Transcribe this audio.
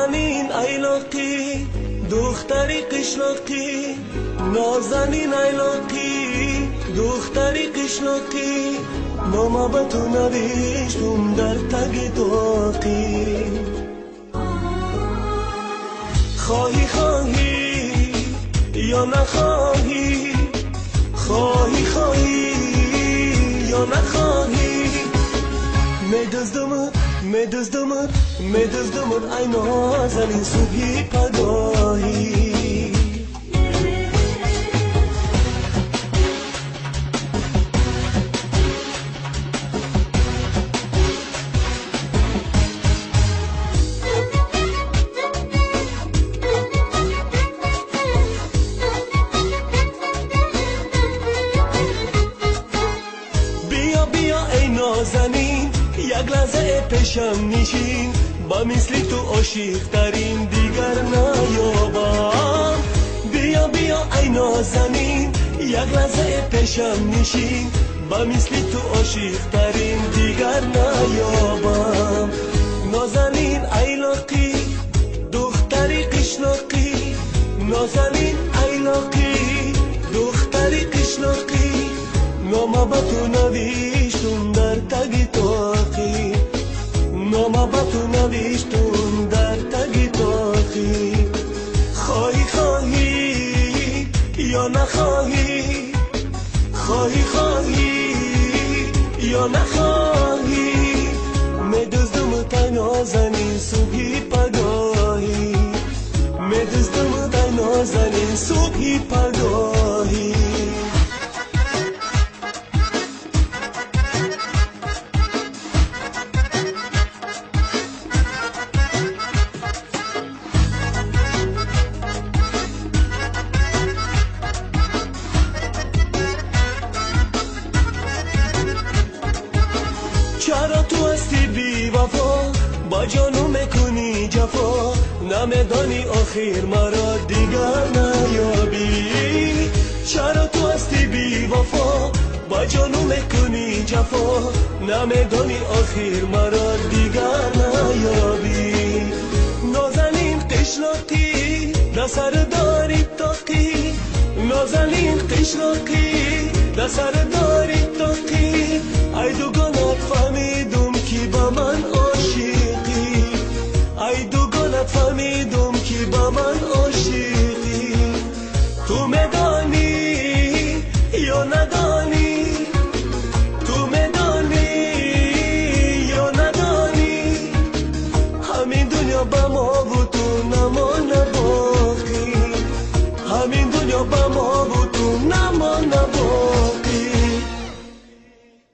نازنین ایلاقی دختری قشلاقی نازنین ایلاقی دختری قشلاقی نامه به تو نوشتم در تگ داقی خواهی خواهی یا نخواهی خواهی خواهی یا نخواهی میدزدمت ای نازنین صبحی پگاهی بیا ای نازنین یک لحظه پیشم نشین با مثلی تو عاشق ترین دیگر نیابم بیا ای نازنین یک لحظه پیشم نشین با مثلی تو عاشق ترین دیگر نیابم نازنین ایلاقی دختری قشلاقی نازنین ایلاقی دختری قشلاقی نامه به تو نوشتم در تگ تاقی نامه به تو نوشتم در تگ تاقی خواهی خواهی یا نخواهی خواهی خواهی یا نخواهی میدزدمت ای نازنین صبحی پگاهی میدزدمت ای نازنین صبحی پگاهی چرا تو هستی بی وفا با جانو میکنی جفا نمیدانی آخر مرا دیگر نیابی چرا تو هستی بی وفا با جانو میکنی جفا نمیدانی آخر مرا دیگر نیابی نازنین قشلاقی در سر داری تاقی نازنین قشلاقی در سر داری تاقی ای دوگانت فهمیدم کی با من